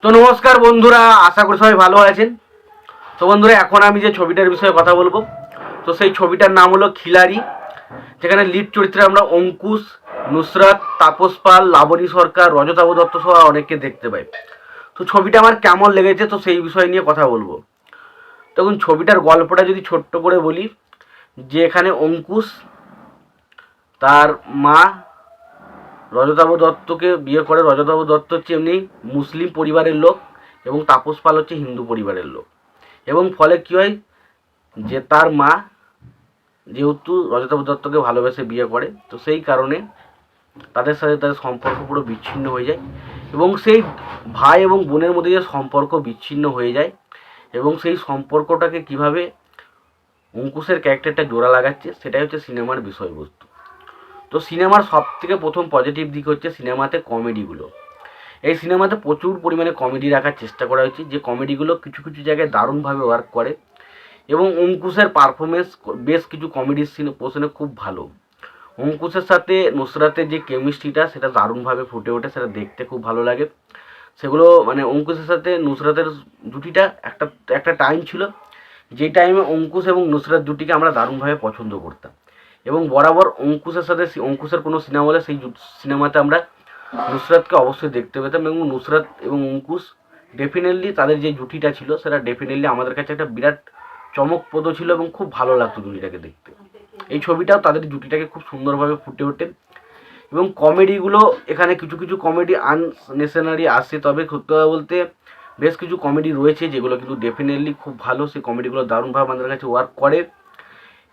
তো নমস্কার বন্ধুরা, আশা করি সবাই ভালো আছেন। তো বন্ধুরা, এখন আমি যে ছবিটার বিষয়ে কথা বলবো, তো সেই ছবিটার নাম হলো খিলাড়ি, যেখানে লিড চরিত্রে আমরা অঙ্কুশ, নুসরাত, তাপস পাল, লাবণী সরকার, রজতাভ দত্ত সহ অনেককে দেখতে পাই। তো ছবিটা আমার কেমন লেগেছে, তো সেই বিষয় নিয়ে কথা বলবো। তখন ছবিটার গল্পটা যদি ছোট্ট করে বলি, যে এখানে অঙ্কুশ তার মা রজতাভ দত্তকে বিয়ে করে। রজতাভ দত্ত হচ্ছে এমনি মুসলিম পরিবারের লোক এবং তাপস পাল হচ্ছে হিন্দু পরিবারের লোক। এবং ফলে কী হয়, যে তার মা যেহেতু রজতাভ দত্তকে ভালোবেসে বিয়ে করে, তো সেই কারণে তাদের সাথে তাদের সম্পর্ক পুরো বিচ্ছিন্ন হয়ে যায়। এবং সেই ভাই এবং বোনের মধ্যে যে সম্পর্ক বিচ্ছিন্ন হয়ে যায়, এবং সেই সম্পর্কটাকে কিভাবে অঙ্কুশের ক্যারেক্টারটা জোড়া লাগাচ্ছে, সেটাই হচ্ছে সিনেমার বিষয়বস্তু। তো সিনেমার সব থেকে প্রথম পজিটিভ দিক হচ্ছে সিনেমাতে কমেডিগুলো। এই সিনেমাতে প্রচুর পরিমাণে কমেডি রাখার চেষ্টা করা হয়েছে, যে কমেডিগুলো কিছু কিছু জায়গায় দারুণভাবে ওয়ার্ক করে। এবং অঙ্কুশের পারফরমেন্স বেশ কিছু কমেডির পোর্শনে খুব ভালো। অঙ্কুশের সাথে নুসরাতের যে কেমিস্ট্রিটা, সেটা দারুণভাবে ফুটে ওঠে, সেটা দেখতে খুব ভালো লাগে। সেগুলো মানে অঙ্কুশের সাথে নুসরাতের জুটিটা একটা একটা টাইম ছিল, যেই টাইমে অঙ্কুশ এবং নুসরাত জুটিকে আমরা দারুণভাবে পছন্দ করতাম। এবং বরাবর অঙ্কুশের সাথে অঙ্কুশের কোনো সিনেমা হলে সেই সিনেমাতে আমরা নুসরাতকে অবশ্যই দেখতে পেতাম। এবং নুসরাত এবং অঙ্কুশ ডেফিনেটলি তাদের যে জুটিটা ছিল, সেটা ডেফিনেটলি আমাদের কাছে একটা বিরাট চমকপ্রদ ছিল এবং খুব ভালো লাগতো জুটিটাকে দেখতে। এই ছবিটাও তাদের জুটিটাকে খুব সুন্দরভাবে ফুটে ওঠে। এবং কমেডিগুলো এখানে কিছু কিছু কমেডি আননেসেসারি আসে, তবে সত্যি কথা বলতে বেশ কিছু কমেডি রয়েছে যেগুলো কিন্তু ডেফিনেটলি খুব ভালো। সেই কমেডিগুলো দারুণভাবে আমাদের কাছে ওয়ার্ক করে।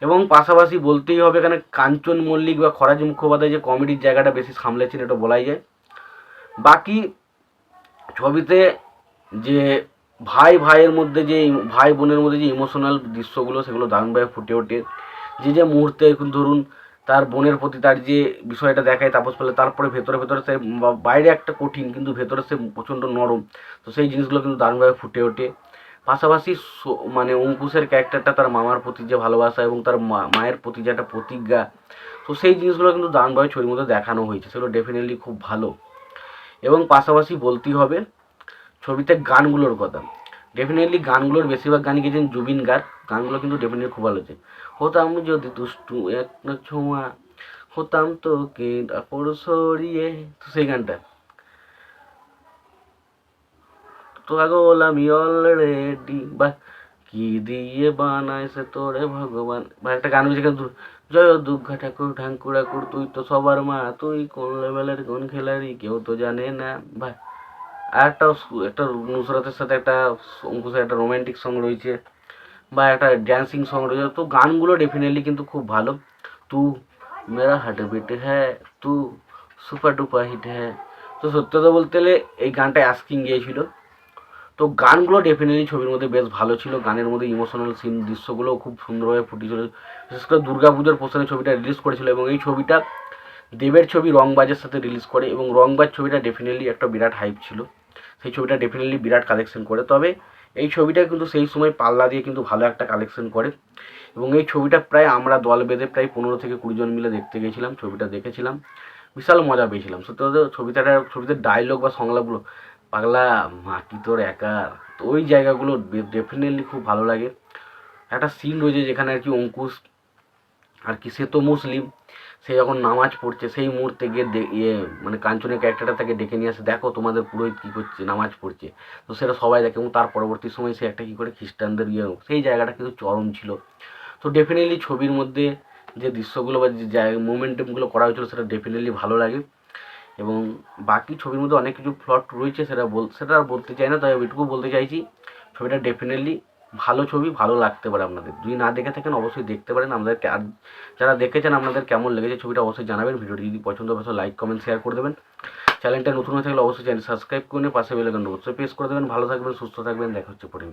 এবং পাশাপাশি বলতেই হবে, এখানে কাঞ্চন মল্লিক বা খরাজি মুখোপাধ্যায় যে কমেডির জায়গাটা বেশি সামলেছেন, এটা বলাই যায়। বাকি ছবিতে যে ভাই ভাইয়ের মধ্যে যে ভাই বোনের মধ্যে যে ইমোশনাল দৃশ্যগুলো, সেগুলো দারুণভাবে ফুটে ওঠে। যে মুহূর্তে এখন ধরুন তার বোনের প্রতি তার যে বিষয়টা দেখায় তাপস পালে, তারপরে ভেতরে ভেতরে সে বাইরে একটা কঠিন, কিন্তু ভেতরে সে প্রচণ্ড নরম। তো সেই জিনিসগুলো কিন্তু দারুণভাবে ফুটে ওঠে। পাশাপাশি মানে অঙ্কুশের ক্যারেক্টারটা, তার মামার প্রতি যে ভালোবাসা এবং তার মায়ের প্রতি যে একটা প্রতিজ্ঞা, তো সেই জিনিসগুলো কিন্তু দারুণভাবে ছবির মধ্যে দেখানো হয়েছে, সেগুলো ডেফিনেটলি খুব ভালো। এবং পাশাপাশি বলতেই হবে ছবিতে গানগুলোর কথা। ডেফিনেটলি গানগুলোর বেশিরভাগ গানই গেছেন জুবিন গার্গ। গানগুলো কিন্তু ডেফিনেটলি খুব ভালো হচ্ছে। হতাম যদি দুষ্টু এক না ছোঁয়া, হতাম তো কে কাপড় সরিয়ে, তো সেই গানটা তো আগল আমি অলরেডি, বা কি দিয়ে বানাইছে তোরে ভগবান, বা একটা গান হয়েছে কিন্তু জয় দুর্গা ঠাকুর ঢাঙ্কুরা কুর, তুই তো সবার মা, তুই কোন লেভেলের কোন খেলাড়ি কেউ তো জানে না। ভাই আর একটা নুসরাতের সাথে একটা অঙ্কুশের একটা রোমান্টিক সং রয়েছে, বা একটা ড্যান্সিং সং রয়েছে। তো গানগুলো ডেফিনেটলি কিন্তু খুব ভালো। তু মেরা হার্ট বিট হ্যাঁ, তু সুপার ডুপার হিট হ্যাঁ। তো সত্যি কথা বলতে গেলে এই গানটা আস্কিং গিয়েছিল। তো গানগুলো ডেফিনেটলি ছবির মধ্যে বেশ ভালো ছিল। গানের মধ্যে ইমোশনাল সিন দৃশ্যগুলোও খুব সুন্দরভাবে ফুটেছিল। বিশেষ করে দুর্গা পুজোর পোশাকে ছবিটা রিলিজ করেছিল, এবং এই ছবিটা দেবের ছবি রংবাজের সাথে রিলিজ করে, এবং রংবাজ ছবিটা ডেফিনেটলি একটা বিরাট হাইপ ছিল। সেই ছবিটা ডেফিনেটলি বিরাট কালেকশন করে। তবে এই ছবিটা কিন্তু সেই সময় পাল্লা দিয়ে কিন্তু ভালো একটা কালেকশন করে। এবং এই ছবিটা প্রায় আমরা দল বেঁধে প্রায় 15 থেকে 20 জন মিলে দেখতে গেছিলাম, ছবিটা দেখেছিলাম, বিশাল মজা পেয়েছিলাম। সত্যি কথা ছবিতে ডায়লগ বা সংলাপগুলো, পাগলা মাটি তোর একার, তো ওই জায়গাগুলো ডেফিনেটলি খুব ভালো লাগে। একটা সিন রয়েছে যেখানে আর কি অঙ্কুশ আর কি, সে তো মুসলিম, সে যখন নামাজ পড়ছে সেই মুহূর্তে গিয়ে মানে কাঞ্চনের ক্যারেক্টারটা তাকে ডেকে নিয়ে আসে, দেখো তোমাদের পুরোহিত কী করছে, নামাজ পড়ছে। তো সেটা সবাই দেখে, এবং তার পরবর্তী সময় সে একটা কী করে খ্রিস্টানদের সেই জায়গাটা কিন্তু চরম ছিল। তো ডেফিনেটলি ছবির মধ্যে যে দৃশ্যগুলো বা যে মোমেন্টামগুলো করা হয়েছিল, সেটা ডেফিনেটলি ভালো লাগে। এবং বাকি ছবির মধ্যে অনেক কিছু প্লট রয়েছে, সেটা আর বলতে চাই না, তাই এটুকু বলতে চাইছি ছবিটা ডেফিনেটলি ভালো ছবি, ভালো লাগতে পারে আপনাদের। যদি না দেখে থাকেন অবশ্যই দেখতে পারেন। আমাদেরকে আর যারা দেখেছেন আপনাদের কেমন লেগেছে ছবিটা অবশ্যই জানাবেন। ভিডিওটি যদি পছন্দ হয় লাইক কমেন্ট শেয়ার করে দেবেন। চ্যানেলটা নতুন হয়ে থাকলে অবশ্যই চ্যানেল সাবস্ক্রাইব করে নিয়ে পাশে বেল আইকন অবশ্যই প্রেস করে দেবেন। ভালো থাকবেন, সুস্থ থাকবেন, দেখা হচ্ছে পরে।